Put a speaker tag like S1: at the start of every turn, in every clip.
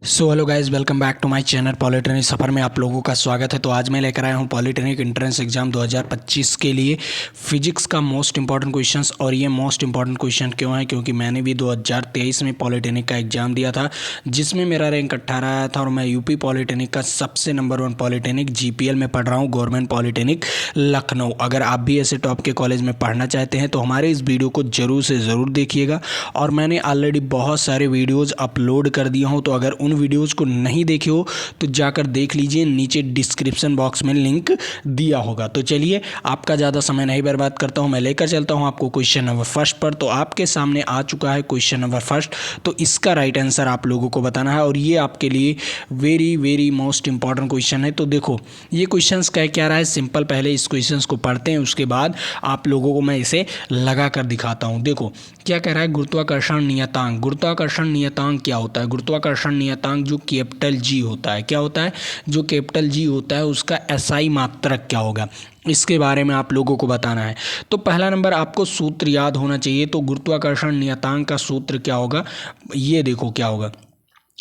S1: So hello guys, welcome back to my channel polytechnic सफ़र में आप लोगों का स्वागत है। तो आज मैं लेकर आया हूं पॉलिटेक्निक एंट्रेंस एग्जाम 2025 के लिए फिजिक्स का मोस्ट इंपॉर्टेंट क्वेश्चंस। और ये मोस्ट इंपॉर्टेंट क्वेश्चन क्यों है? क्योंकि मैंने भी 2023 में पॉलिटेक्निक का एग्ज़ाम दिया था, जिसमें मेरा रैंक 18 आया था। और मैं यूपी पॉलिटेक्निक का सबसे नंबर 1 पॉलिटेक्निक जीपीएल में पढ़ रहा हूँ, गवर्नमेंट पॉलिटेक्निक लखनऊ। अगर आप भी ऐसे टॉप के कॉलेज में पढ़ना चाहते हैं तो हमारे इस वीडियो को ज़रूर से ज़रूर देखिएगा। और मैंने ऑलरेडी बहुत सारे वीडियोज़ अपलोड कर दिया हूँ, तो अगर उन वीडियोज़ को नहीं देखे हो तो जाकर देख लीजिए, नीचे डिस्क्रिप्शन बॉक्स में लिंक दिया होगा। तो चलिए, आपका ज़्यादा समय नहीं बर्बाद करता हूँ, मैं लेकर चलता हूँ आपको क्वेश्चन नंबर फर्स्ट पर। तो आपके सामने आ चुका है क्वेश्चन नंबर फर्स्ट। तो इसका राइट आंसर आप लोगों को बताना है, और ये आपके लिए very very most important question है। तो देखो, ये क्वेश्चन कह क्या रहा है, सिंपल। पहले इस क्वेश्चन को पढ़ते हैं, उसके बाद आप लोगों को मैं इसे लगा कर दिखाता हूँ। देखो क्या कह रहा है, गुरुत्वाकर्षण नियतांक। गुरुत्वाकर्षण नियतांक क्या होता है? गुरुत्वाकर्षण नियतांक जो कैपिटल जी होता है, क्या होता है? जो कैपिटल जी होता है उसका एसआई मात्रक क्या होगा, इसके बारे में आप लोगों को बताना है। तो पहला नंबर आपको सूत्र याद होना चाहिए। तो गुरुत्वाकर्षण नियतांक का सूत्र क्या होगा, ये देखो क्या होगा।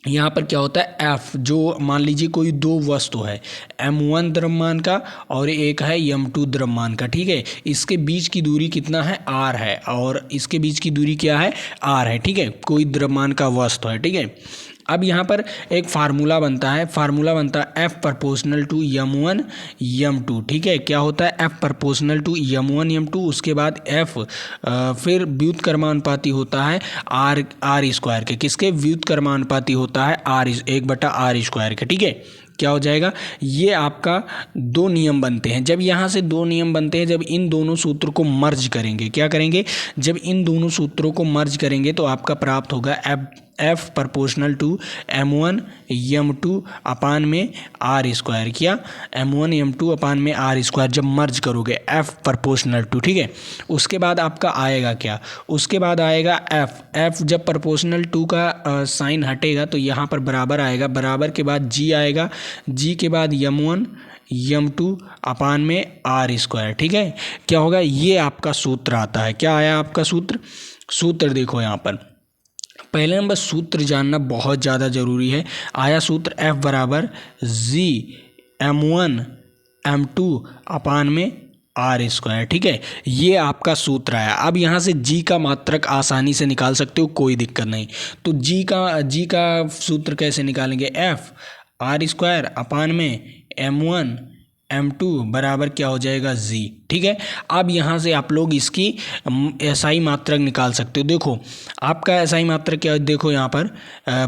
S1: यहाँ पर क्या होता है, एफ, जो मान लीजिए कोई दो वस्तु है, m1 द्रव्यमान का और एक है m2 द्रव्यमान का, ठीक है। इसके बीच की दूरी कितना है, r है, और इसके बीच की दूरी क्या है, r है, ठीक है। कोई द्रव्यमान का वस्तु है, ठीक है। अब यहाँ पर एक फार्मूला बनता है, F proportional to m1 m2, ठीक है। क्या होता है, F proportional to m1 m2, उसके बाद F फिर व्युत्क्रमानुपाती होता है r स्क्वायर के। किसके? व्युत्क्रमानुपाती होता है r 1/r स्क्वायर के, ठीक है। क्या हो जाएगा, ये आपका दो नियम बनते हैं। जब यहाँ से दो नियम बनते हैं, जब इन दोनों सूत्र को मर्ज करेंगे, क्या करेंगे, जब इन दोनों सूत्रों को मर्ज करेंगे तो आपका प्राप्त होगा F proportional to m1 m2 अपान में r स्क्वायर। किया, m1 m2 अपान में r स्क्वायर जब मर्ज करोगे, F प्रोपोर्शनल टू, ठीक है। उसके बाद आपका आएगा क्या, उसके बाद आएगा F जब प्रोपोर्शनल टू का साइन हटेगा तो यहाँ पर बराबर आएगा, बराबर के बाद g आएगा, g के बाद m1 m2 अपान में r स्क्वायर, ठीक है। क्या होगा, ये आपका सूत्र आता है। क्या आया आपका सूत्र देखो यहाँ पर। पहले नंबर सूत्र जानना बहुत ज़्यादा ज़रूरी है। आया सूत्र F बराबर g m1 m2 अपान में r स्क्वायर, ठीक है। ये आपका सूत्र आया। अब यहाँ से g का मात्रक आसानी से निकाल सकते हो, कोई दिक्कत नहीं। तो g का सूत्र कैसे निकालेंगे, F r स्क्वायर अपान में m1 m2 बराबर क्या हो जाएगा, z, ठीक है। अब यहाँ से आप लोग इसकी एसआई मात्रक निकाल सकते हो। देखो आपका एसआई मात्रक क्या है, देखो यहाँ पर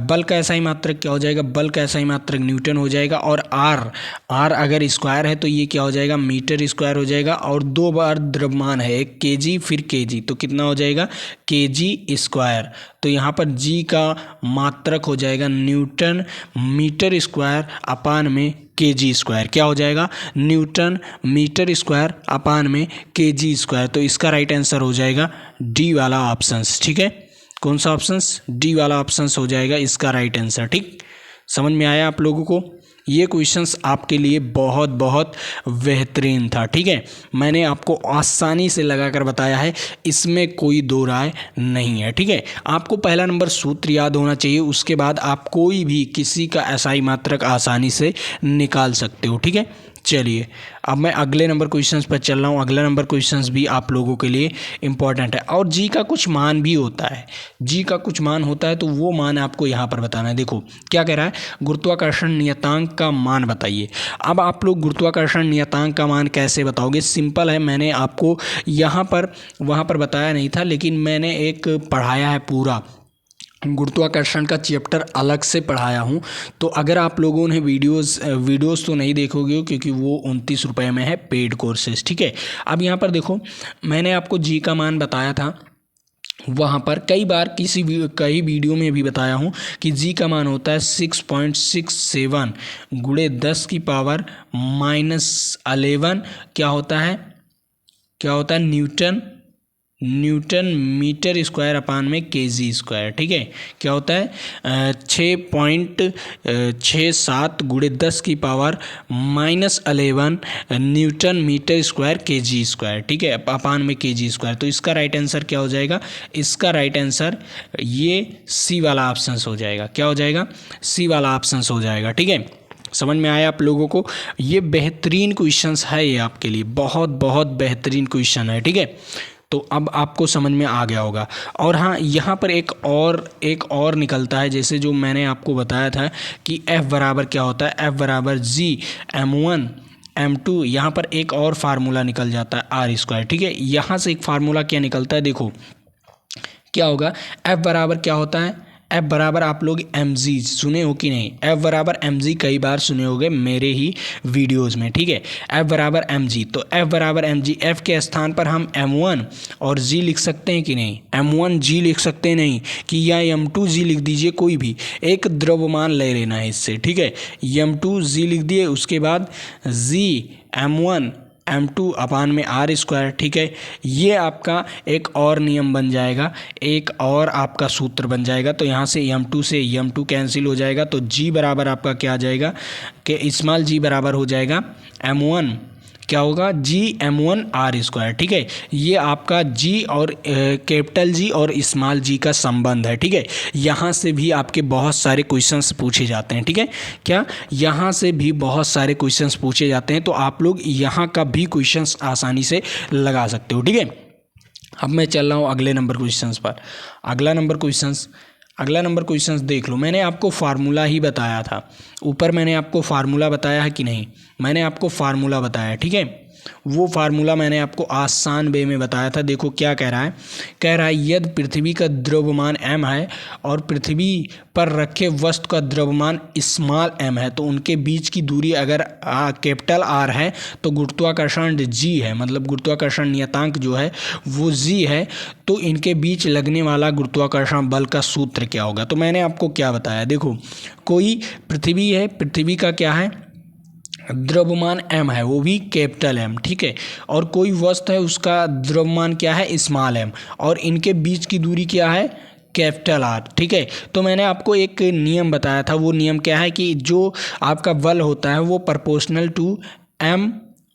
S1: बल का एसआई मात्रक क्या हो जाएगा, बल का एसआई मात्रक न्यूटन हो जाएगा। और आर अगर स्क्वायर है तो ये क्या हो जाएगा, मीटर स्क्वायर हो जाएगा। और दो बार द्रव्यमान है, एक केजी फिर केजी, तो कितना हो जाएगा, केजी स्क्वायर। तो यहाँ पर जी का मात्रक हो जाएगा न्यूटन मीटर स्क्वायर अपान में केजी स्क्वायर। क्या हो जाएगा, न्यूटन मीटर स्क्वायर अपान में केजी स्क्वायर। तो इसका राइट आंसर हो जाएगा डी वाला ऑप्शंस, ठीक है। कौन सा ऑप्शंस, डी वाला ऑप्शंस हो जाएगा इसका राइट आंसर, ठीक। समझ में आया आप लोगों को? ये क्वेश्चंस आपके लिए बहुत बहुत बेहतरीन था, ठीक है। मैंने आपको आसानी से लगाकर बताया है, इसमें कोई दो राय नहीं है, ठीक है। आपको पहला नंबर सूत्र याद होना चाहिए, उसके बाद आप कोई भी किसी का एसआई मात्रक आसानी से निकाल सकते हो, ठीक है। चलिए, अब मैं अगले नंबर क्वेश्चंस पर चल रहा हूँ। अगला नंबर क्वेश्चंस भी आप लोगों के लिए इंपॉर्टेंट है, और जी का कुछ मान भी होता है। जी का कुछ मान होता है, तो वो मान आपको यहाँ पर बताना है। देखो क्या कह रहा है, गुरुत्वाकर्षण नियतांक का मान बताइए। अब आप लोग गुरुत्वाकर्षण नियतांक का मान कैसे बताओगे, सिंपल है। मैंने आपको यहाँ पर वहाँ पर बताया नहीं था, लेकिन मैंने एक पढ़ाया है पूरा गुरुत्वाकर्षण का चैप्टर अलग से पढ़ाया हूँ। तो अगर आप लोगों ने वीडियोस तो नहीं देखोगे, क्योंकि वो 29 रुपये में है पेड कोर्सेज, ठीक है। अब यहाँ पर देखो, मैंने आपको जी का मान बताया था, वहाँ पर कई बार कई वीडियो में भी बताया हूँ कि जी का मान होता है 6.67 गुणे 10 की पावर -11 क्या होता है newton newton metre square upon में केजी स्क्वायर। ठीक है, क्या होता है 6.67 गुणे 10 की power -11 newton metre square kg square. ठीक है, अपान में केजी स्क्वायर। तो इसका राइट आंसर क्या हो जाएगा? इसका राइट आंसर ये सी वाला ऑप्शन हो जाएगा। क्या हो जाएगा? सी वाला ऑप्शन हो जाएगा। ठीक है, समझ में आया आप लोगों को? ये बेहतरीन क्वेश्चंस है, ये आपके लिए बहुत बहुत बेहतरीन क्वेश्चन है। ठीक है, तो अब आपको समझ में आ गया होगा। और हाँ, यहाँ पर एक और निकलता है, जैसे जो मैंने आपको बताया था कि F बराबर क्या होता है, F बराबर G/m1 m2। यहाँ पर एक और फार्मूला निकल जाता है r²। ठीक है, यहाँ से एक फार्मूला क्या निकलता है, देखो क्या होगा। F बराबर क्या होता है? F बराबर आप लोग mg सुने हो कि नहीं? F बराबर mg कई बार सुने होंगे मेरे ही वीडियोस में। ठीक है, F बराबर mg, तो F बराबर mg, F के स्थान पर हम m1 और g लिख सकते हैं कि नहीं? m1g लिख सकते हैं नहीं कि, या m2g लिख दीजिए, कोई भी एक द्रव्यमान ले लेना है इससे। ठीक है, m2g लिख दिए, उसके बाद g m1 m2 अपान में r²। ठीक है, ये आपका एक और नियम बन जाएगा, एक और आपका सूत्र बन जाएगा। तो यहाँ से m2 से m2 कैंसिल हो जाएगा, तो g बराबर आपका क्या आ जाएगा कि स्मॉल g बराबर हो जाएगा m1, क्या होगा G/m1 r²। ठीक है, ये आपका G और कैपिटल G और स्मॉल g का संबंध है। ठीक है, यहाँ से भी आपके बहुत सारे क्वेश्चंस पूछे जाते हैं। ठीक है, क्या यहाँ से भी बहुत सारे क्वेश्चंस पूछे जाते हैं, तो आप लोग यहाँ का भी क्वेश्चंस आसानी से लगा सकते हो। ठीक है, अब मैं चल रहा हूँ अगले नंबर क्वेश्चंस पर। अगला नंबर क्वेश्चंस देख लो। मैंने आपको फार्मूला ही बताया था, ऊपर मैंने आपको फार्मूला बताया है कि नहीं? मैंने आपको फार्मूला बताया। ठीक है, वो फार्मूला मैंने आपको आसान वे में बताया था। देखो क्या कह रहा है, यदि पृथ्वी का द्रव्यमान m है और पृथ्वी पर रखे वस्तु का द्रव्यमान स्मॉल m है, तो उनके बीच की दूरी अगर कैपिटल R है तो गुरुत्वाकर्षण g है, मतलब गुरुत्वाकर्षण नियतांक जो है वो g है, तो इनके बीच लगने वाला गुरुत्वाकर्षण बल का सूत्र क्या होगा? तो मैंने आपको क्या बताया, देखो कोई पृथ्वी है, पृथ्वी का क्या है द्रव्यमान m है, वो भी कैपिटल M। ठीक है, और कोई वस्तु है, उसका द्रव्यमान क्या है स्मॉल m, और इनके बीच की दूरी क्या है कैपिटल R। ठीक है, तो मैंने आपको एक नियम बताया था, वो नियम क्या है कि जो आपका बल होता है वो प्रोपोर्शनल टू m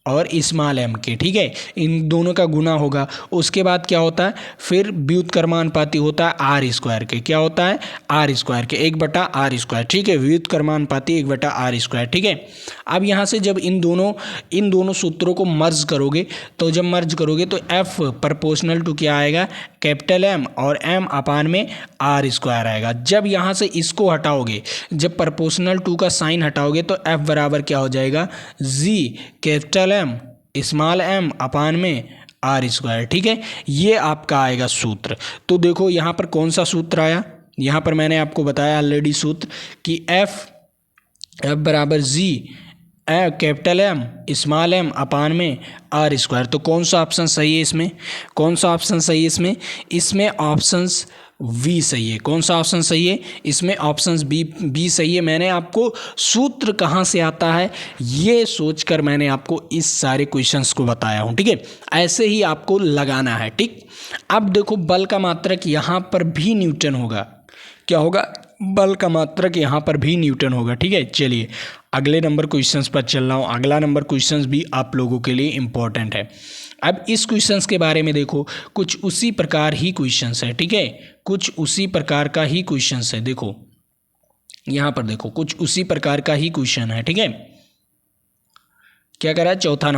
S1: और स्मॉल m के। ठीक है, इन दोनों का गुना होगा। उसके बाद क्या होता है, फिर व्युत्क्रमानुपाती होता है r² के। क्या होता है? r² के, 1/r²। ठीक है, व्युत्क्रमानुपाती 1/r²। ठीक है, अब यहाँ से जब इन दोनों सूत्रों को मर्ज करोगे, तो जब मर्ज करोगे तो F प्रोपोर्शनल टू क्या आएगा कैपिटल M, और M अपान में r² आएगा। जब यहाँ से इसको हटाओगे, जब प्रोपोर्शनल टू का साइन हटाओगे, तो F बराबर क्या हो जाएगा G capital M small m अपान में r²। ठीक है, ये आपका आएगा सूत्र। तो देखो यहाँ पर कौन सा सूत्र आया, यहाँ पर मैंने आपको बताया ऑलरेडी सूत्र कि F बराबर G capital M small m अपान में r²। तो कौन सा ऑप्शन सही है इसमें? कौन सा ऑप्शन सही है इसमें? इसमें ऑप्शंस बी सही है। कौन सा ऑप्शन सही है इसमें? ऑप्शंस बी सही है। मैंने आपको सूत्र कहाँ से आता है ये सोचकर मैंने आपको इस सारे क्वेश्चंस को बताया हूँ। ठीक है, ऐसे ही आपको लगाना है। ठीक, अब देखो बल का मात्रक यहाँ पर भी न्यूटन होगा। क्या होगा? बल का मात्रक यहाँ पर भी न्यूटन होगा। ठीक है, चलिए अगले नंबर क्वेश्चंस पर चल रहा हूँ। अगला नंबर क्वेश्चंस भी आप लोगों के लिए इम्पोर्टेंट है। अब इस क्वेश्चंस के बारे में देखो, कुछ उसी प्रकार ही क्वेश्चंस है। ठीक है, कुछ उसी प्रकार का ही क्वेश्चंस है। देखो यहाँ पर देखो, कुछ उसी प्रकार का ही क्वेश्चन है। ठीक है, क्या कह रहा है? चौथा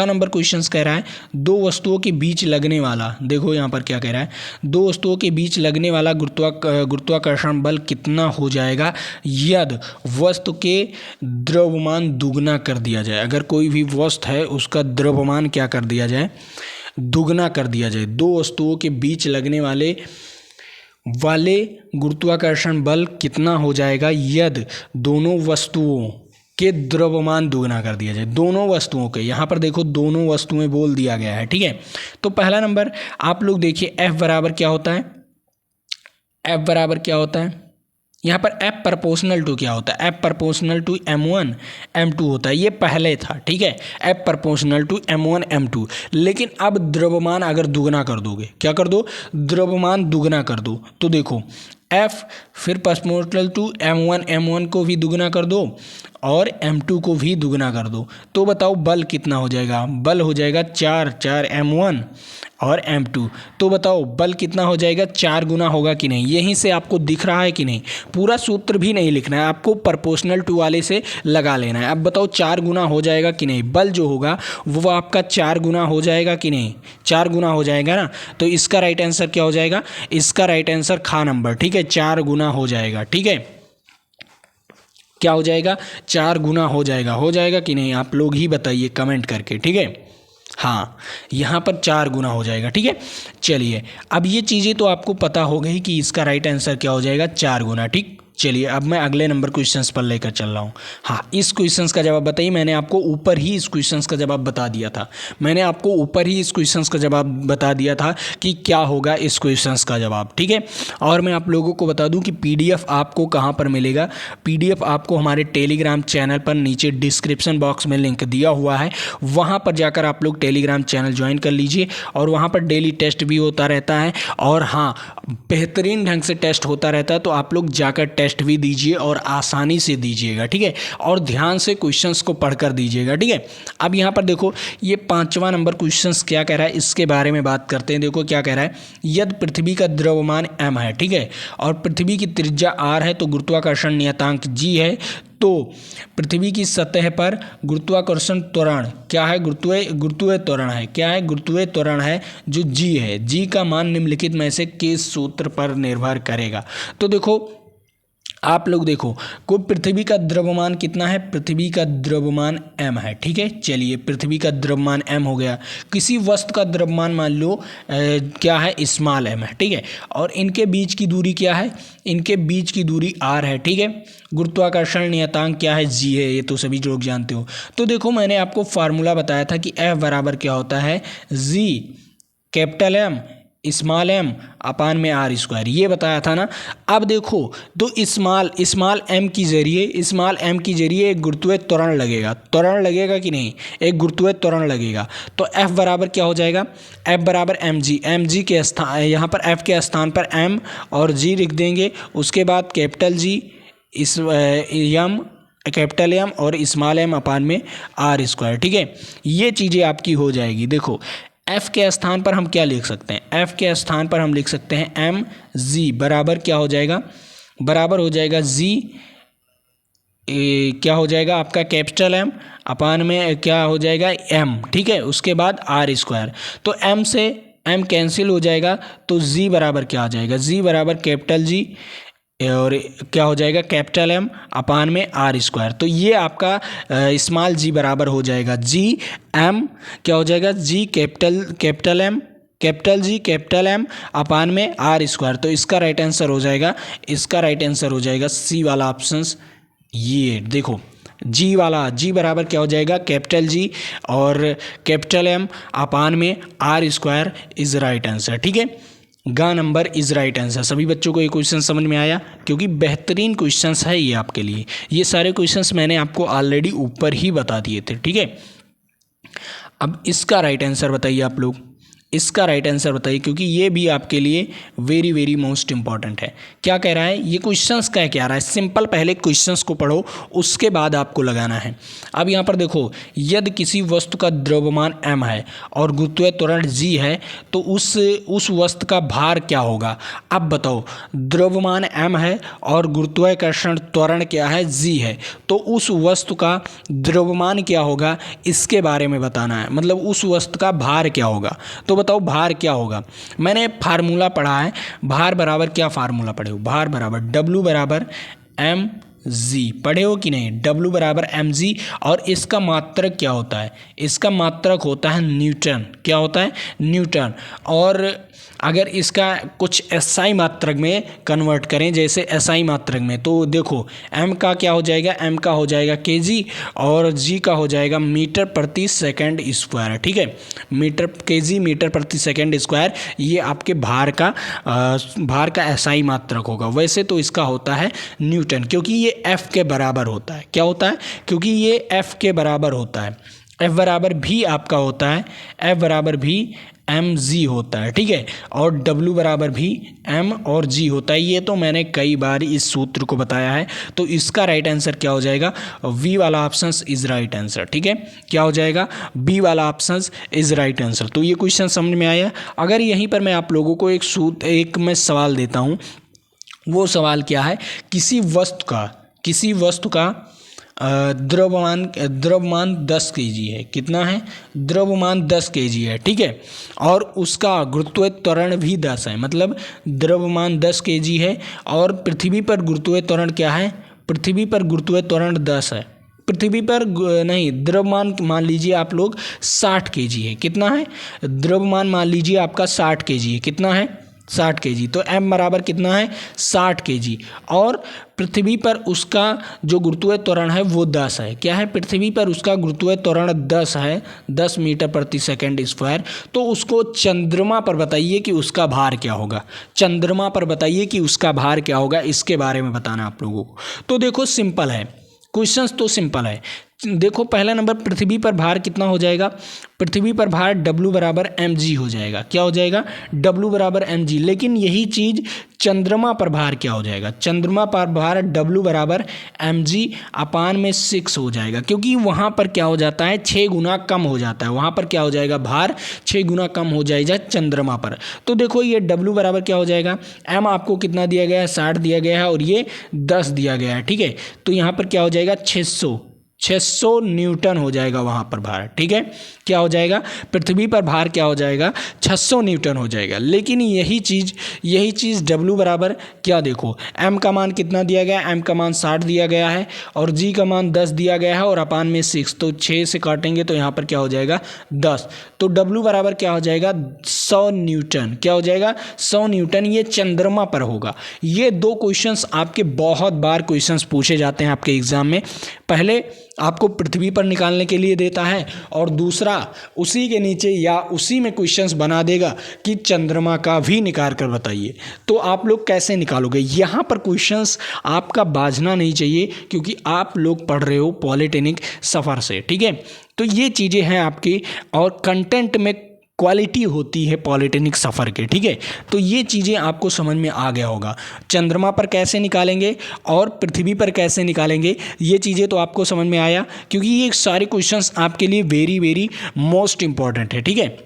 S1: नंबर क्वेश्चन कह रहा है दो वस्तुओं के बीच लगने वाला, देखो यहाँ पर क्या कह रहा है, दो वस्तुओं के बीच लगने वाला गुरुत्वाकर्षण बल कितना हो जाएगा यदि वस्तु के द्रव्यमान दुगना कर दिया जाए। अगर कोई भी वस्तु है उसका द्रव्यमान क्या कर दिया जाए? दुगना कर दिया जाए। दो वस्तुओं के बीच लगने वाले गुरुत्वाकर्षण बल कितना हो जाएगा यदि दोनों वस्तुओं के द्रव्यमान दुगना कर दिया जाए। दोनों वस्तुओं के, यहाँ पर देखो दोनों वस्तुएं बोल दिया गया है। ठीक है, तो पहला नंबर आप लोग देखिए F बराबर क्या होता है? F बराबर क्या होता है? यहाँ पर F प्रपोर्शनल टू क्या होता है, F proportional to M1 M2 होता है, ये पहले था, ठीक है, F proportional to M1 M2। लेकिन अब द्रव्यमान अगर दुगना कर दोगे, क्या कर दो, द्रव्यमान दुगना कर दो, तो देखो F फिर प्रपोर्शनल टू M1 को भी दुगना कर दो और M2 को भी दुगना कर दो, तो बताओ बल कितना हो जाएगा, बल हो जाएगा 4 M1 और M2। तो बताओ बल कितना हो जाएगा, 4 गुना होगा कि नहीं, यहीं से आपको दिख रहा है कि नहीं, पूरा सूत्र भी नहीं लिखना है आपको, प्रपोर्शनल टू वाले से लगा लेना है। अब बताओ 4 गुना हो जाएगा कि नहीं, बल जो होगा वो आपका 4 गुना हो जाएगा कि नहीं, 4 गुना हो जाएगा ना। तो इसका राइट आंसर क्या हो जाएगा, इसका राइट आंसर खा नंबर, ठीक है, 4 गुना हो जाएगा, ठीक है, क्या हो जाएगा, 4 गुना हो जाएगा कि नहीं, आप लोग ही बताइए कमेंट करके, ठीक है। हाँ, यहाँ पर 4 गुना हो जाएगा, ठीक है। चलिए अब ये चीज़ें तो आपको पता हो गई कि इसका राइट आंसर क्या हो जाएगा, 4 गुना, ठीक। चलिए अब मैं अगले नंबर क्वेश्चंस पर लेकर चल रहा हूँ। हाँ, इस क्वेश्चंस का जवाब बताइए, मैंने आपको ऊपर ही इस क्वेश्चंस का जवाब बता दिया था, मैंने आपको ऊपर ही इस क्वेश्चंस का जवाब बता दिया था कि क्या होगा इस क्वेश्चंस का जवाब, ठीक है। और मैं आप लोगों को बता दूं कि PDF आपको कहाँ पर मिलेगा, PDF आपको हमारे टेलीग्राम चैनल पर नीचे डिस्क्रिप्शन बॉक्स में लिंक दिया हुआ है, वहाँ पर जाकर आप लोग टेलीग्राम चैनल ज्वाइन कर लीजिए और वहाँ पर डेली टेस्ट भी होता रहता है। और हाँ, बेहतरीन ढंग से टेस्ट होता रहता है, तो आप लोग जाकर टेस्ट भी दीजिए और आसानी से दीजिएगा, ठीक है, और ध्यान से क्वेश्चंस को पढ़कर दीजिएगा, ठीक है। अब यहाँ पर देखो ये 5वां नंबर क्वेश्चंस क्या कह रहा है, इसके बारे में बात करते हैं। देखो क्या कह रहा है, यदि पृथ्वी का द्रव्यमान m है, ठीक है, और पृथ्वी की त्रिज्या r है, तो गुरुत्वाकर्षण नियतांक g है, तो पृथ्वी की सतह पर गुरुत्वाकर्षण त्वरण क्या है, गुरुत्वीय त्वरण है, क्या है, गुरुत्वीय त्वरण है जो g है, g का मान निम्नलिखित में से किस सूत्र पर निर्भर करेगा। तो देखो आप लोग देखो, कोई पृथ्वी का द्रव्यमान कितना है, पृथ्वी का द्रव्यमान m है, ठीक है। चलिए पृथ्वी का द्रव्यमान m हो गया, किसी वस्तु का द्रव्यमान मान लो क्या है, स्मॉल m है, ठीक है, और इनके बीच की दूरी क्या है, इनके बीच की दूरी r है, ठीक है। गुरुत्वाकर्षण नियतांक क्या है, g है, ये तो सभी लोग जानते हो। तो देखो मैंने आपको फार्मूला बताया था कि F बराबर क्या होता है, g capital M small m अपान में r स्क्वायर, ये बताया था ना। अब देखो तो स्मॉल m की जरिए एक गुरुत्वीय त्वरण लगेगा कि नहीं, एक गुरुत्वीय त्वरण लगेगा, तो F बराबर क्या हो जाएगा, F बराबर mg के स्थान, यहाँ पर F के स्थान पर m और g लिख देंगे, उसके बाद कैपिटल G इस कैपिटल M और स्मॉल m अपान में r स्क्वायर, ठीक है, ये चीज़ें आपकी हो जाएगी। देखो F के स्थान पर हम क्या लिख सकते हैं, F के स्थान पर हम लिख सकते हैं mg बराबर क्या हो जाएगा, बराबर हो जाएगा g क्या हो जाएगा आपका कैपिटल M अपान में क्या हो जाएगा m, ठीक है, उसके बाद r स्क्वायर, तो m से m कैंसिल हो जाएगा, तो g बराबर क्या आ जाएगा, g बराबर कैपिटल G और क्या हो जाएगा कैपिटल M अपान में r स्क्वायर। तो ये आपका स्मॉल g बराबर हो जाएगा g m क्या हो जाएगा, g capital M capital G capital M अपान में r स्क्वायर। तो इसका राइट आंसर हो जाएगा, इसका राइट आंसर हो जाएगा C वाला ऑप्शन। ये देखो G वाला, G बराबर क्या हो जाएगा कैपिटल G और कैपिटल M अपान में r square is right answer, ठीक है, गा नंबर इज राइट आंसर। सभी बच्चों को ये क्वेश्चन समझ में आया, क्योंकि बेहतरीन क्वेश्चंस है ये आपके लिए, ये सारे क्वेश्चंस मैंने आपको ऑलरेडी ऊपर ही बता दिए थे, ठीक है। अब इसका राइट आंसर बताइए आप लोग, इसका राइट आंसर बताइए, क्योंकि ये भी आपके लिए वेरी वेरी मोस्ट इंपॉर्टेंट है। क्या कह रहा है ये क्वेश्चंस, क्या रहा है, सिंपल पहले क्वेश्चंस को पढ़ो उसके बाद आपको लगाना है। अब यहाँ पर देखो, यदि किसी वस्तु का द्रव्यमान m है और गुरुत्वीय त्वरण g है, तो उस वस्तु का भार क्या होगा। अब बताओ द्रव्यमान m है और गुरुत्वाकर्षण त्वरण क्या है, g है, तो उस वस्तु का द्रव्यमान क्या होगा, इसके बारे में बताना है, मतलब उस वस्तु का भार क्या होगा। तो बताओ भार क्या होगा, मैंने फार्मूला पढ़ा है, भार बराबर क्या फार्मूला पढ़े हो, भार बराबर W बराबर m जी। पढ़े हो कि नहीं? W बराबर mg। और इसका मात्रक क्या होता है? इसका मात्रक होता है न्यूटन। क्या होता है? न्यूटन। और अगर इसका कुछ SI मात्रक में कन्वर्ट करें, जैसे SI मात्रक में, तो देखो m का क्या हो जाएगा? m का हो जाएगा kg और g का हो जाएगा मीटर प्रति सेकंड स्क्वायर। ठीक है, मीटर kg मीटर प्रति सेकंड स्क्वायर, ये आपके भार का SI मात्रक होगा। वैसे तो इसका होता है न्यूटन, क्योंकि ये F के बराबर होता है। क्या होता है? क्योंकि ये F के बराबर होता है। F बराबर भी आपका होता है, F बराबर भी mg होता है। ठीक है, और W बराबर भी m और g होता है। ये तो मैंने कई बार इस सूत्र को बताया है। तो इसका राइट आंसर क्या हो जाएगा? V वाला ऑप्शन इज राइट आंसर। ठीक है, क्या हो जाएगा? B वाला ऑप्शन इज राइट आंसर। तो ये क्वेश्चन समझ में आया। अगर यहीं पर मैं आप लोगों को एक मैं सवाल देता हूँ, वो सवाल क्या है? किसी वस्तु का द्रव्यमान 10 kg है। कितना है? द्रव्यमान 10 kg है। ठीक है, और उसका गुरुत्वीय त्वरण भी 10 है। मतलब द्रव्यमान 10 kg है और पृथ्वी पर गुरुत्वीय त्वरण क्या है? पृथ्वी पर गुरुत्वीय त्वरण 10 है। पृथ्वी पर नहीं, द्रव्यमान मान लीजिए आप लोग 60 kg है। कितना है? द्रव्यमान मान लीजिए आपका 60 kg है। कितना है? 60 kg। तो m बराबर कितना है? 60 kg। और पृथ्वी पर उसका जो गुरुत्वीय त्वरण है वो 10 है। क्या है? पृथ्वी पर उसका गुरुत्वीय त्वरण 10 है, 10 मीटर प्रति सेकंड स्क्वायर। तो उसको चंद्रमा पर बताइए कि उसका भार क्या होगा। चंद्रमा पर बताइए कि उसका भार क्या होगा, इसके बारे में बताना आप लोगों को। तो देखो सिंपल है, क्वेश्चंस तो सिंपल है। देखो पहला नंबर, पृथ्वी पर भार कितना हो जाएगा? पृथ्वी पर भार W बराबर mg हो जाएगा। क्या हो जाएगा? W बराबर mg। लेकिन यही चीज़ चंद्रमा पर भार क्या हो जाएगा? चंद्रमा पर भार W बराबर mg अपान में 6 हो जाएगा, क्योंकि वहाँ पर क्या हो जाता है? 6 गुना कम हो जाता है। वहाँ पर क्या हो जाएगा? भार 6 गुना कम हो जाएगा चंद्रमा पर। तो देखो ये W बराबर क्या हो जाएगा? m आपको कितना दिया गया है? 60 दिया गया है और ये 10 दिया गया है। ठीक है, तो यहाँ पर क्या हो जाएगा? 600 न्यूटन हो जाएगा वहाँ पर भार। ठीक है, क्या हो जाएगा? पृथ्वी पर भार क्या हो जाएगा? 600 न्यूटन हो जाएगा। लेकिन यही चीज़ W बराबर क्या, देखो m का मान कितना दिया गया है? m का मान 60 दिया गया है और g का मान 10 दिया गया है और अपान में 6। तो 6 से काटेंगे तो यहाँ पर क्या हो जाएगा? 10। तो W बराबर क्या हो जाएगा? 100 न्यूटन। क्या हो जाएगा? 100 न्यूटन। ये चंद्रमा पर होगा। ये दो क्वेश्चंस आपके बहुत बार क्वेश्चंस पूछे जाते हैं आपके एग्जाम में। पहले आपको पृथ्वी पर निकालने के लिए देता है और दूसरा उसी के नीचे या उसी में क्वेश्चंस बना देगा कि चंद्रमा का भी निकाल कर बताइए। तो आप लोग कैसे निकालोगे? यहाँ पर क्वेश्चंस आपका बाझना नहीं चाहिए, क्योंकि आप लोग पढ़ रहे हो पॉलिटेक्निक सफ़र से। ठीक है, तो ये चीज़ें हैं आपकी, और कंटेंट में क्वालिटी होती है पॉलिटेक्निक सफ़र के। ठीक है, तो ये चीज़ें आपको समझ में आ गया होगा। चंद्रमा पर कैसे निकालेंगे और पृथ्वी पर कैसे निकालेंगे, ये चीज़ें तो आपको समझ में आया, क्योंकि ये सारे क्वेश्चंस आपके लिए वेरी वेरी मोस्ट इंपॉर्टेंट है। ठीक है,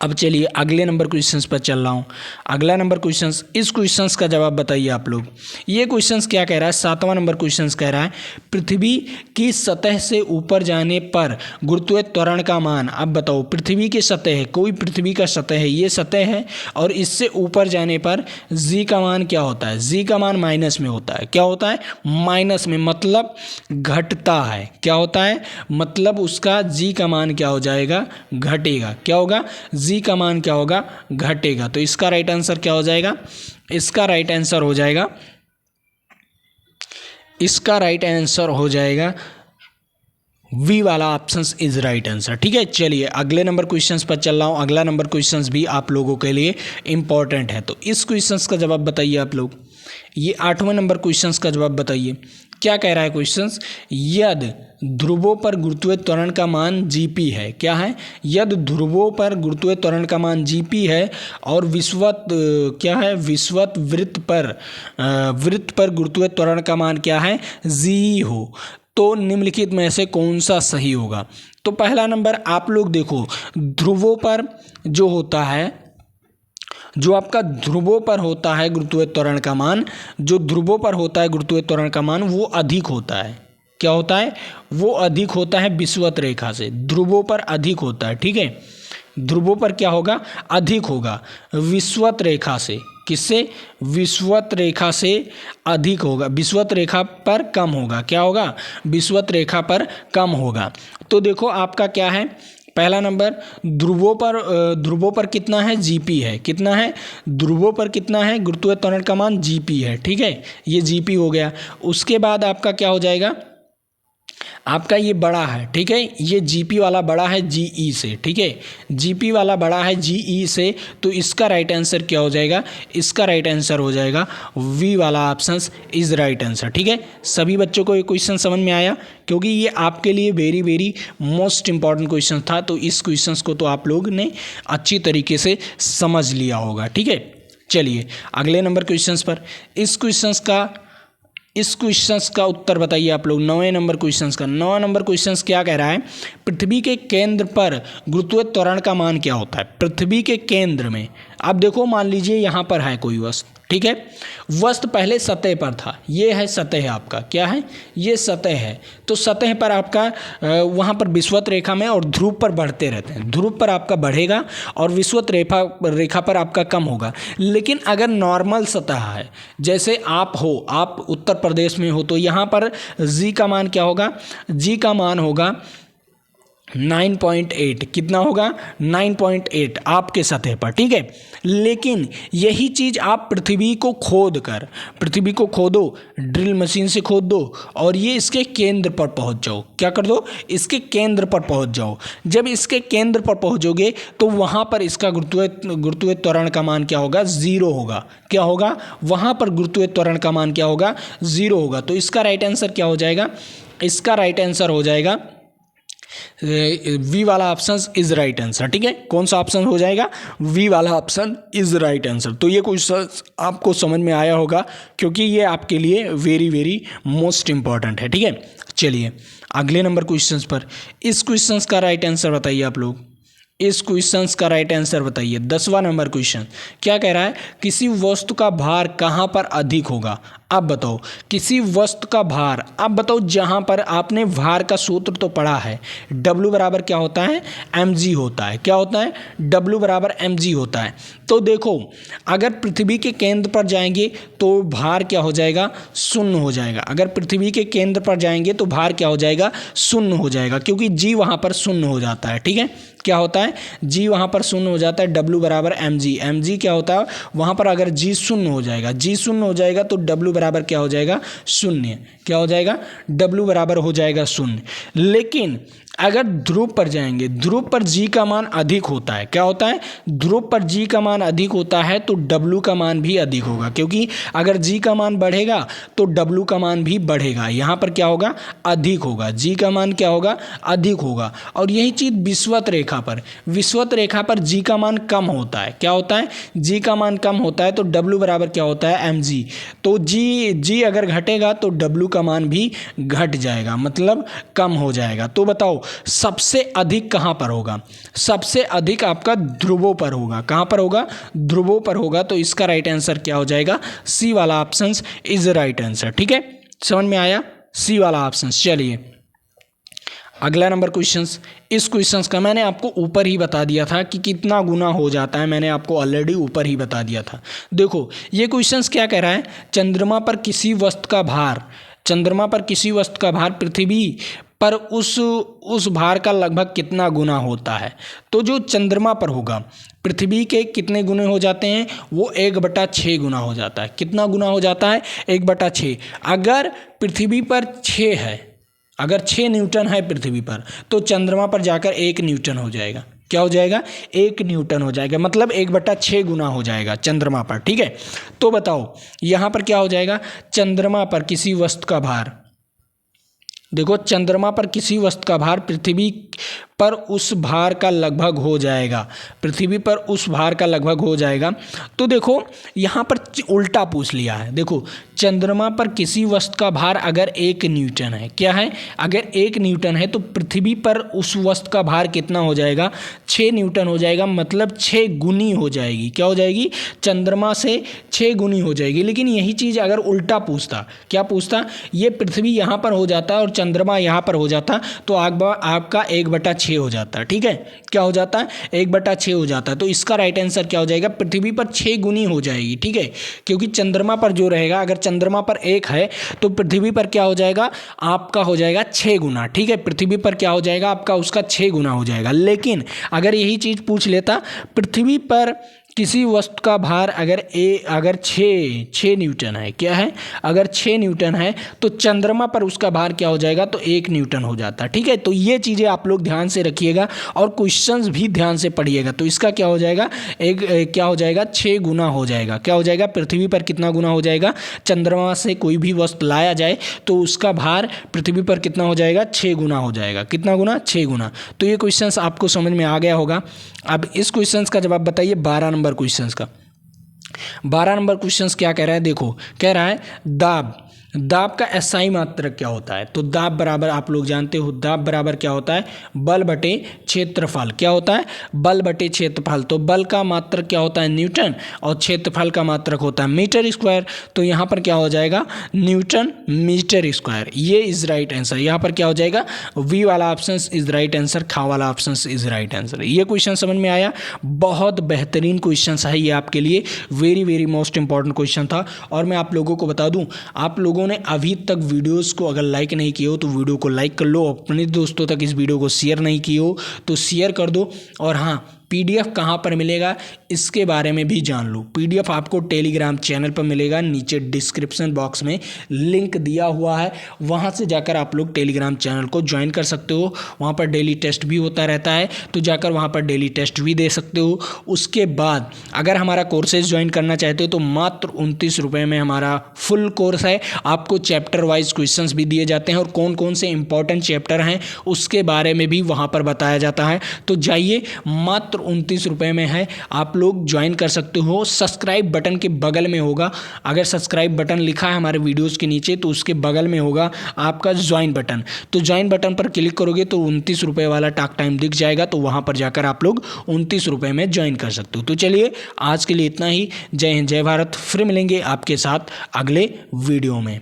S1: अब चलिए अगले नंबर क्वेश्चंस पर चल रहा हूँ। अगला नंबर क्वेश्चंस, इस क्वेश्चंस का जवाब बताइए आप लोग। ये क्वेश्चंस क्या कह रहा है? 7वां नंबर क्वेश्चंस कह रहा है पृथ्वी की सतह से ऊपर जाने पर गुरुत्वीय त्वरण का मान। अब बताओ, पृथ्वी की सतह है, कोई पृथ्वी का सतह है, ये सतह है, और इससे ऊपर जाने पर जी का मान क्या होता है? जी का मान माइनस में होता है। क्या होता है? माइनस में, मतलब घटता है। क्या होता है? मतलब उसका जी का मान क्या हो जाएगा? घटेगा। क्या होगा? जी का मान क्या होगा? घटेगा। तो इसका राइट आंसर क्या हो जाएगा? इसका राइट आंसर हो जाएगा वी वाला ऑप्शन इज राइट आंसर। ठीक है, चलिए अगले नंबर क्वेश्चंस पर चल रहा हूँ। अगला नंबर क्वेश्चंस भी आप लोगों के लिए इंपॉर्टेंट है, तो इस क्वेश्चंस का जवाब बताइए आप लोग। ये 8वें नंबर क्वेश्चंस का जवाब बताइए। क्या कह रहा है क्वेश्चंस? यदि ध्रुवों पर गुरुत्वीय त्वरण का मान Gp है। क्या है? यदि ध्रुवों पर गुरुत्वीय त्वरण का मान Gp है और क्या है? वृत्त पर गुरुत्वीय त्वरण का मान क्या है? G हो, तो निम्नलिखित में से कौन सा सही होगा? तो पहला नंबर आप लोग देखो, ध्रुवों पर जो होता है, जो आपका ध्रुवों पर होता है गुरुत्वीय त्वरण का मान, जो ध्रुवों पर होता है गुरुत्वीय त्वरण का मान, वो अधिक होता है। क्या होता है? वो अधिक होता है विषुवत रेखा से। ध्रुवों पर अधिक होता है। ठीक है, ध्रुवों पर क्या होगा? अधिक होगा विषुवत रेखा से। किससे? विषुवत रेखा से अधिक होगा, विषुवत रेखा पर कम होगा। क्या होगा? विषुवत रेखा पर कम होगा। तो देखो आपका क्या है, पहला नंबर ध्रुवों पर कितना है? जीपी है। कितना है? ध्रुवों पर कितना है? गुरुत्वाकर्षण त्वरण का मान जीपी है। ठीक है, ये जीपी हो गया। उसके बाद आपका क्या हो जाएगा? आपका ये बड़ा है। ठीक है, ये जीपी वाला बड़ा है जीई से। ठीक है, जीपी वाला बड़ा है जीई से, तो इसका राइट आंसर क्या हो जाएगा? इसका राइट आंसर हो जाएगा वी वाला ऑप्शन इज राइट आंसर। ठीक है, सभी बच्चों को ये क्वेश्चन समझ में आया? क्योंकि ये आपके लिए very very most important question था, तो इस क्वेश्चन को तो आप लोग ने अच्छी तरीके से समझ लिया होगा। ठीक है, चलिए अगले नंबर क्वेश्चन पर। इस क्वेश्चंस का उत्तर बताइए आप लोग। 9वें नंबर क्वेश्चंस का 9वां नंबर क्वेश्चंस क्या कह रहा है? पृथ्वी के केंद्र पर गुरुत्वाकर्षण त्वरण का मान क्या होता है? पृथ्वी के केंद्र में, अब देखो मान लीजिए यहाँ पर है कोई वस्तु। ठीक है, वस्तु पहले सतह पर था, ये है सतह आपका। क्या है? ये सतह है। तो सतह पर आपका वहाँ पर विषुवत रेखा में और ध्रुव पर बढ़ते रहते हैं। ध्रुव पर आपका बढ़ेगा और विषुवत रेखा पर आपका कम होगा। लेकिन अगर नॉर्मल सतह है, जैसे आप उत्तर प्रदेश में हो, तो यहाँ पर जी का मान क्या होगा? जी का मान होगा 9.8। कितना होगा? 9.8 आपके सतह पर। ठीक है, लेकिन यही चीज़ आप पृथ्वी को खोदो, ड्रिल मशीन से खोद दो और ये इसके केंद्र पर पहुंच जाओ। क्या कर दो? इसके केंद्र पर पहुंच जाओ। जब इसके केंद्र पर पहुंचोगे तो वहाँ पर इसका गुरुत्वाकर्षण त्वरण का मान क्या होगा? 0 होगा। क्या होगा? वहाँ पर गुरुत्वाकर्षण त्वरण का मान क्या होगा? 0 होगा। तो इसका राइट आंसर क्या हो जाएगा? इसका राइट आंसर हो जाएगा वी वाला ऑप्शन इज राइट आंसर। ठीक है, कौन सा ऑप्शन हो जाएगा? वी वाला ऑप्शन इज राइट आंसर। तो ये क्वेश्चन आपको समझ में आया होगा, क्योंकि ये आपके लिए वेरी वेरी मोस्ट इंपॉर्टेंट है। ठीक है, चलिए अगले नंबर क्वेश्चन पर। इस क्वेश्चन का राइट आंसर बताइए आप लोग। इस क्वेश्चन का राइट आंसर बताइए। 10वां नंबर क्वेश्चन क्या कह रहा है? किसी वस्तु का भार कहाँ पर अधिक होगा? अब बताओ, किसी वस्तु का भार, अब बताओ, जहाँ पर आपने भार का सूत्र तो पढ़ा है, W बराबर क्या होता है? mg होता है। क्या होता है? W बराबर mg होता है। तो देखो, अगर पृथ्वी के केंद्र पर जाएंगे तो भार क्या हो जाएगा? शून्य हो जाएगा। अगर पृथ्वी के केंद्र पर जाएंगे तो भार क्या हो जाएगा? शून्य हो जाएगा, क्योंकि जी वहाँ पर शून्य हो जाता है। ठीक है, क्या होता है? जी वहाँ पर शून्य हो जाता है। W बराबर mg क्या होता है? वहाँ पर अगर जी शून्य हो जाएगा, जी शून्य हो जाएगा तो W बराबर क्या हो जाएगा? शून्य। क्या हो जाएगा? W बराबर हो जाएगा शून्य। लेकिन अगर ध्रुव पर जाएंगे, ध्रुव पर जी का मान अधिक होता है। क्या होता है? ध्रुव पर जी का मान अधिक होता है तो W का मान भी अधिक होगा, क्योंकि अगर जी का मान बढ़ेगा तो W का मान भी बढ़ेगा। यहाँ पर क्या होगा? अधिक होगा। जी का मान क्या होगा? अधिक होगा। और यही चीज़ विषुवत रेखा पर जी का मान कम होता है। क्या होता है? जी का मान कम होता है तो W बराबर क्या होता है? mg। तो जी अगर घटेगा तो W का मान भी घट जाएगा, मतलब कम हो जाएगा। तो बताओ सबसे अधिक कहाँ पर होगा? सबसे अधिक आपका ध्रुवों पर होगा। कहाँ पर होगा? ध्रुवों पर होगा। तो इसका राइट आंसर क्या हो जाएगा? सी वाला ऑप्शन इज राइट आंसर। ठीक है, समझ में आया? सी वाला ऑप्शन। चलिए अगला नंबर क्वेश्चंस। इस क्वेश्चंस का मैंने आपको ऊपर ही बता दिया था कि कितना गुना हो जाता है, मैंने आपको ऑलरेडी ऊपर ही बता दिया था। देखो ये क्वेश्चंस क्या कह रहा है? चंद्रमा पर किसी वस्तु का भार पृथ्वी पर उस भार का लगभग कितना गुना होता है? तो जो चंद्रमा पर होगा, पृथ्वी के कितने गुने हो जाते हैं? वो 1/6 गुना हो जाता है। कितना गुना हो जाता है? 1/6। अगर पृथ्वी पर 6 है, अगर 6 न्यूटन है पृथ्वी पर, तो चंद्रमा पर जाकर 1 न्यूटन हो जाएगा। क्या हो जाएगा? 1 न्यूटन हो जाएगा, मतलब 1/6 गुना हो जाएगा चंद्रमा पर। ठीक है, तो बताओ यहाँ पर क्या हो जाएगा? चंद्रमा पर किसी वस्तु का भार, देखो चंद्रमा पर किसी वस्तु का भार पृथ्वी पर उस भार का लगभग हो जाएगा। पृथ्वी पर उस भार का लगभग हो जाएगा। तो देखो यहाँ पर उल्टा पूछ लिया है। देखो चंद्रमा पर किसी वस्तु का भार अगर 1 न्यूटन है, क्या है? अगर 1 न्यूटन है तो पृथ्वी पर उस वस्तु का भार कितना हो जाएगा? 6 न्यूटन हो जाएगा, मतलब 6 गुनी हो जाएगी। क्या हो जाएगी? चंद्रमा से 6 गुनी हो जाएगी। लेकिन यही चीज़ अगर उल्टा पूछता, क्या पूछता? ये पृथ्वी यहाँ पर हो जाता और चंद्रमा यहाँ पर हो जाता, तो आपका 1/6 6 हो जाता है। ठीक है, क्या हो जाता है, 1/6 हो जाता है। तो इसका राइट आंसर क्या हो जाएगा, पृथ्वी पर 6 गुनी हो जाएगी। ठीक है, क्योंकि चंद्रमा पर जो रहेगा, अगर चंद्रमा पर 1 है तो पृथ्वी पर क्या हो जाएगा, आपका हो जाएगा 6 गुना। ठीक है, पृथ्वी पर क्या हो जाएगा आपका, उसका 6 गुना हो जाएगा। लेकिन अगर यही चीज़ पूछ लेता, पृथ्वी पर किसी वस्तु का भार अगर 6 न्यूटन है, क्या है, अगर 6 न्यूटन है तो चंद्रमा पर उसका भार क्या हो जाएगा, तो 1 न्यूटन हो जाता है। ठीक है, तो ये चीज़ें आप लोग ध्यान से रखिएगा और क्वेश्चंस भी ध्यान से पढ़िएगा। तो इसका क्या हो जाएगा, क्या हो जाएगा, 6 गुना हो जाएगा। क्या हो जाएगा, पृथ्वी पर कितना गुना हो जाएगा, चंद्रमा से कोई भी वस्तु लाया जाए तो उसका भार पृथ्वी पर कितना हो जाएगा, 6 गुना हो जाएगा। कितना गुना, 6 गुना। तो ये क्वेश्चंस आपको समझ में आ गया होगा। अब इस क्वेश्चंस का जवाब बताइए 12 नंबर क्वेश्चंस का। 12 नंबर क्वेश्चंस क्या कह रहा है, देखो कह रहा है दाब का एसआई मात्रक क्या होता है। तो दाब बराबर, आप लोग जानते हो, दाब बराबर क्या होता है, बल बटे क्षेत्रफल। क्या होता है, बल बटे क्षेत्रफल। तो बल का मात्रक क्या होता है, न्यूटन, और क्षेत्रफल का मात्रक होता है मीटर स्क्वायर। तो यहाँ पर क्या हो जाएगा, न्यूटन मीटर स्क्वायर। ये इज राइट आंसर। यहाँ पर क्या हो जाएगा, वी वाला ऑप्शन इज राइट आंसर, खा वाला ऑप्शन इज राइट आंसर। ये क्वेश्चन समझ में आया, बहुत बेहतरीन क्वेश्चन है ये आपके लिए, very very most important question था। और मैं आप लोगों को बता दूं, आप लोगों ने अभी तक वीडियोस को अगर लाइक नहीं किए हो तो वीडियो को लाइक कर लो, अपने दोस्तों तक इस वीडियो को शेयर नहीं किए हो तो शेयर कर दो। और हाँ, पीडीएफ कहाँ पर मिलेगा इसके बारे में भी जान लो। पीडीएफ आपको टेलीग्राम चैनल पर मिलेगा, नीचे डिस्क्रिप्शन बॉक्स में लिंक दिया हुआ है, वहाँ से जाकर आप लोग टेलीग्राम चैनल को ज्वाइन कर सकते हो। वहाँ पर डेली टेस्ट भी होता रहता है, तो जाकर वहाँ पर डेली टेस्ट भी दे सकते हो। उसके बाद अगर हमारा कोर्सेज ज्वाइन करना चाहते हो तो मात्र 29 रुपये में हमारा फुल कोर्स है। आपको चैप्टर वाइज क्वेश्चंस भी दिए जाते हैं और कौन कौन से इंपॉर्टेंट चैप्टर हैं उसके बारे में भी वहाँ पर बताया जाता है। तो जाइए, मात्र 29 रुपये में है, आप लोग ज्वाइन कर सकते हो। सब्सक्राइब बटन के बगल में होगा, अगर सब्सक्राइब बटन लिखा है हमारे वीडियोस के नीचे तो उसके बगल में होगा आपका ज्वाइन बटन। तो ज्वाइन बटन पर क्लिक करोगे तो 29 रुपये वाला टॉक टाइम दिख जाएगा, तो वहाँ पर जाकर आप लोग 29 रुपये में ज्वाइन कर सकते हो। तो चलिए, आज के लिए इतना ही। जय हिंद, जय भारत। फिर मिलेंगे आपके साथ अगले वीडियो में।